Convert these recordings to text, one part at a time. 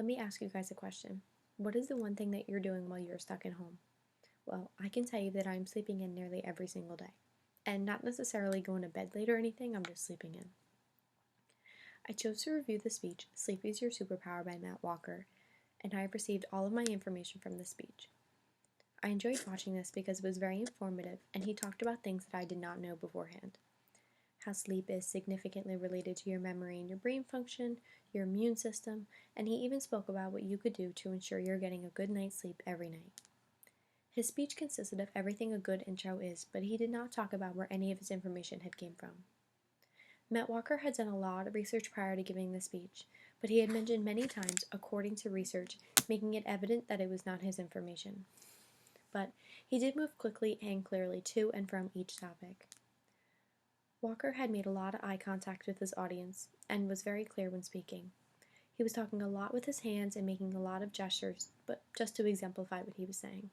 Let me ask you guys a question. What is the one thing that you're doing while you're stuck at home? Well, I can tell you that I'm sleeping in nearly every single day. And not necessarily going to bed late or anything, I'm just sleeping in. I chose to review the speech, Sleep is Your Superpower by Matt Walker, and I have received all of my information from this speech. I enjoyed watching this because it was very informative, and he talked about things that I did not know beforehand. How sleep is significantly related to your memory and your brain function, your immune system, and he even spoke about what you could do to ensure you're getting a good night's sleep every night. His speech consisted of everything a good intro is, but he did not talk about where any of his information had came from. Matt Walker had done a lot of research prior to giving the speech, but he had mentioned many times, according to research, making it evident that it was not his information. But he did move quickly and clearly to and from each topic. Walker had made a lot of eye contact with his audience and was very clear when speaking. He was talking a lot with his hands and making a lot of gestures, but just to exemplify what he was saying.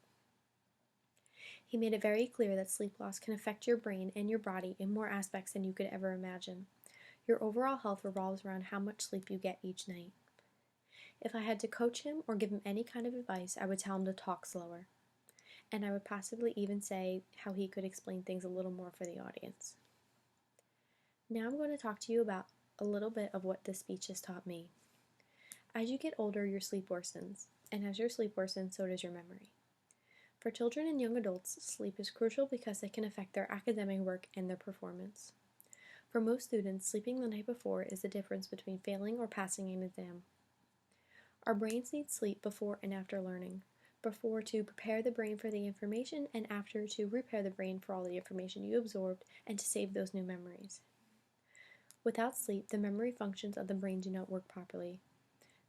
He made it very clear that sleep loss can affect your brain and your body in more aspects than you could ever imagine. Your overall health revolves around how much sleep you get each night. If I had to coach him or give him any kind of advice, I would tell him to talk slower. And I would possibly even say how he could explain things a little more for the audience. Now I'm going to talk to you about a little bit of what this speech has taught me. As you get older, your sleep worsens, and as your sleep worsens, so does your memory. For children and young adults, sleep is crucial because it can affect their academic work and their performance. For most students, sleeping the night before is the difference between failing or passing an exam. Our brains need sleep before and after learning. Before to prepare the brain for the information, and after to repair the brain for all the information you absorbed and to save those new memories. Without sleep, the memory functions of the brain do not work properly.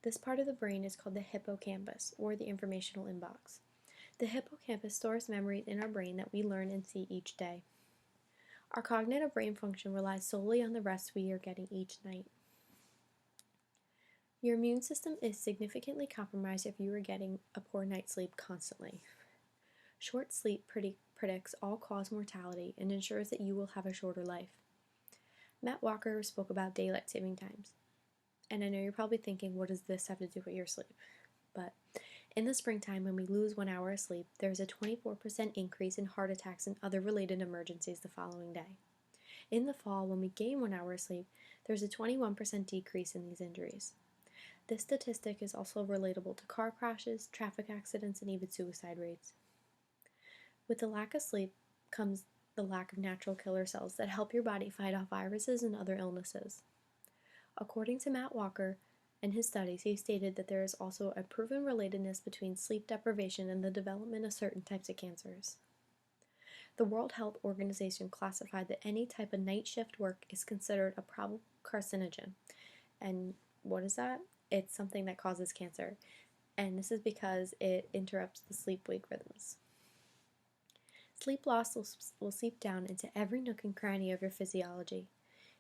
This part of the brain is called the hippocampus, or the informational inbox. The hippocampus stores memories in our brain that we learn and see each day. Our cognitive brain function relies solely on the rest we are getting each night. Your immune system is significantly compromised if you are getting a poor night's sleep constantly. Short sleep predicts all-cause mortality and ensures that you will have a shorter life. Matt Walker spoke about daylight saving times. And I know you're probably thinking, what does this have to do with your sleep? But in the springtime, when we lose 1 hour of sleep, there is a 24% increase in heart attacks and other related emergencies the following day. In the fall, when we gain 1 hour of sleep, there's a 21% decrease in these injuries. This statistic is also relatable to car crashes, traffic accidents, and even suicide rates. With the lack of sleep comes the lack of natural killer cells that help your body fight off viruses and other illnesses. According to Matt Walker and his studies, he stated that there is also a proven relatedness between sleep deprivation and the development of certain types of cancers. The World Health Organization classified that any type of night shift work is considered a probable carcinogen. And what is that? It's something that causes cancer. And this is because it interrupts the sleep-wake rhythms. Sleep loss will seep down into every nook and cranny of your physiology.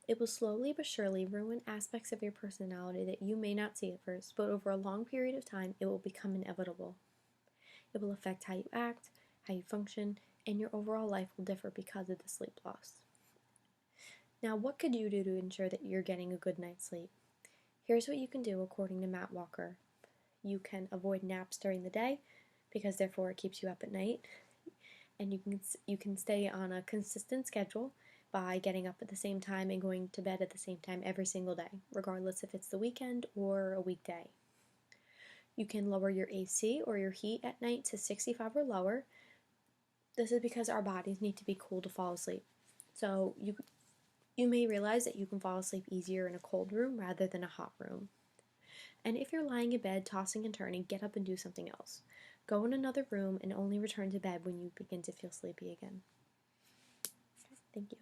It will slowly but surely ruin aspects of your personality that you may not see at first, but over a long period of time, it will become inevitable. It will affect how you act, how you function, and your overall life will differ because of the sleep loss. Now, what could you do to ensure that you're getting a good night's sleep? Here's what you can do according to Matt Walker. You can avoid naps during the day, because therefore it keeps you up at night. And you can stay on a consistent schedule by getting up at the same time and going to bed at the same time every single day, regardless if it's the weekend or a weekday. You can lower your AC or your heat at night to 65 or lower. This is because our bodies need to be cool to fall asleep. So you may realize that you can fall asleep easier in a cold room rather than a hot room. And if you're lying in bed, tossing and turning, get up and do something else. Go in another room and only return to bed when you begin to feel sleepy again. Thank you.